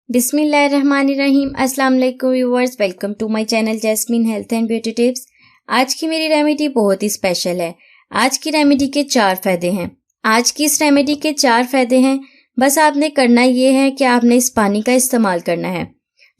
बिस्मिल्लाहिर्रहमानिर्रहीम। अस्सलाम वालेकुम viewers, welcome to my channel Jasmine health and beauty tips. आज की मेरी रेमेडी बहुत ही स्पेशल है। आज की रेमेडी के 4 फायदे हैं। आज की इस रेमेडी के 4 फायदे हैं। बस आपने करना ये है कि आपने इस पानी का इस्तेमाल करना है,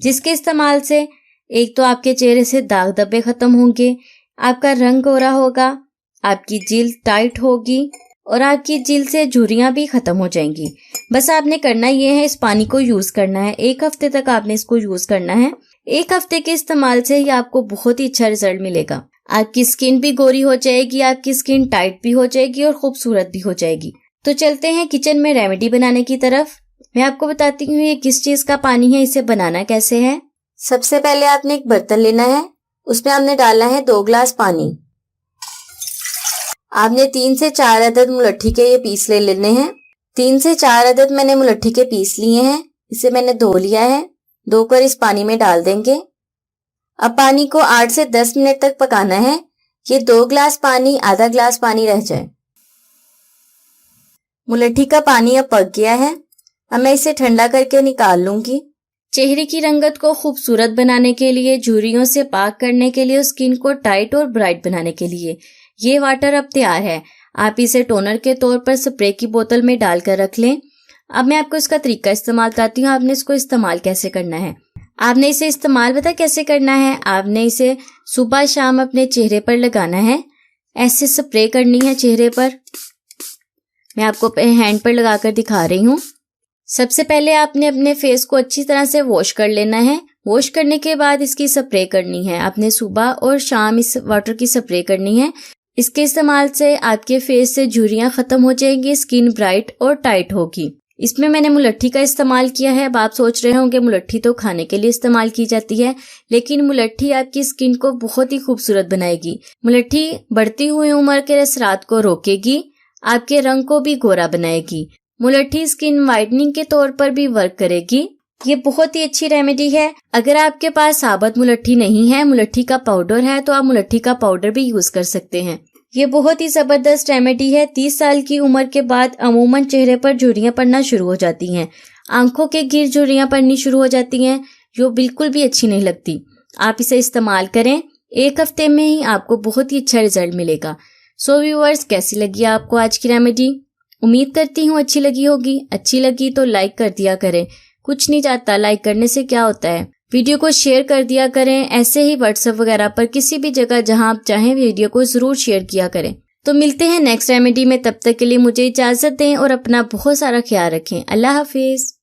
जिसके इस्तेमाल से एक तो आपके चेहरे से दाग धब्बे खत्म होंगे, आपका रंग गोरा होगा, आपकी जिल्द टाइट होगी और आपकी जिल्द से झुर्रियां भी खत्म हो जाएंगी। बस आपने करना ये है, इस पानी को यूज करना है। 1 हफ्ते तक आपने इसको यूज करना है। 1 हफ्ते के इस्तेमाल से ही आपको बहुत ही अच्छा रिजल्ट मिलेगा। आपकी स्किन भी गोरी हो जाएगी, आपकी स्किन टाइट भी हो जाएगी और खूबसूरत भी हो जाएगी। तो चलते हैं किचन में रेमेडी बनाने की तरफ। मैं आपको बताती हूँ ये किस चीज का पानी है, इसे बनाना कैसे है। सबसे पहले आपने एक बर्तन लेना है, उसमें आपने डालना है 2 गिलास पानी। आपने 3 से 4 अदद मुलट्ठी के ये पीस ले लेने हैं। 3 से 4 अदद मैंने मुलट्ठी के पीस लिए हैं। इसे मैंने धो लिया है। धोकर इस पानी में डाल देंगे। अब पानी को 8 से 10 मिनट तक पकाना है। ये 2 गिलास पानी आधा गिलास पानी रह जाए। मुलट्ठी का पानी अब पक गया है। अब मैं इसे ठंडा करके निकाल लूंगी। चेहरे की रंगत को खूबसूरत बनाने के लिए, झुर्रियों से पाक करने के लिए, स्किन को टाइट और ब्राइट बनाने के लिए ये वाटर अब तैयार है। आप इसे टोनर के तौर पर स्प्रे की बोतल में डालकर रख लें। अब मैं आपको इसका तरीका इस्तेमाल बताती हूँ। आपने इसको इस्तेमाल कैसे करना है। आपने इसे इस्तेमाल पता कैसे करना है। आपने इसे सुबह शाम अपने चेहरे पर लगाना है। ऐसे स्प्रे करनी है चेहरे पर। मैं आपको हैंड पर लगाकर दिखा रही हूँ। सबसे पहले आपने अपने फेस को अच्छी तरह से वॉश कर लेना है। वॉश करने के बाद इसकी स्प्रे करनी है। आपने सुबह और शाम इस वाटर की स्प्रे करनी है। इसके इस्तेमाल से आपके फेस से झुर्रियां खत्म हो जाएंगी, स्किन ब्राइट और टाइट होगी। इसमें मैंने मुलट्ठी का इस्तेमाल किया है। अब आप सोच रहे होंगे मुलट्ठी तो खाने के लिए इस्तेमाल की जाती है, लेकिन मुलट्ठी आपकी स्किन को बहुत ही खूबसूरत बनाएगी। मुलट्ठी बढ़ती हुई उम्र के असरात को रोकेगी, आपके रंग को भी गोरा बनाएगी। मुलट्ठी स्किन वाइटनिंग के तौर पर भी वर्क करेगी। ये बहुत ही अच्छी रेमेडी है। अगर आपके पास साबुत मुलट्ठी नहीं है, मुलट्ठी का पाउडर है, तो आप मुलट्ठी का पाउडर भी यूज कर सकते हैं। ये बहुत ही जबरदस्त रेमेडी है। 30 साल की उम्र के बाद अमूमन चेहरे पर झुर्रियां पड़ना शुरू हो जाती हैं। आंखों के गिर झुर्रियां पड़नी शुरू हो जाती हैं, जो बिल्कुल भी अच्छी नहीं लगती। आप इसे इस्तेमाल करें। 1 हफ्ते में ही आपको बहुत ही अच्छा रिजल्ट मिलेगा। सो व्यूअर्स, कैसी लगी आपको आज की रेमेडी? उम्मीद करती हूँ अच्छी लगी होगी। अच्छी लगी तो लाइक कर दिया करें। कुछ नहीं जाता, लाइक करने से क्या होता है। वीडियो को शेयर कर दिया करें। ऐसे ही व्हाट्सएप वगैरह पर किसी भी जगह जहां आप चाहें वीडियो को जरूर शेयर किया करें। तो मिलते हैं नेक्स्ट रेमेडी में। तब तक के लिए मुझे इजाजत दें और अपना बहुत सारा ख्याल रखें। अल्लाह हाफिज।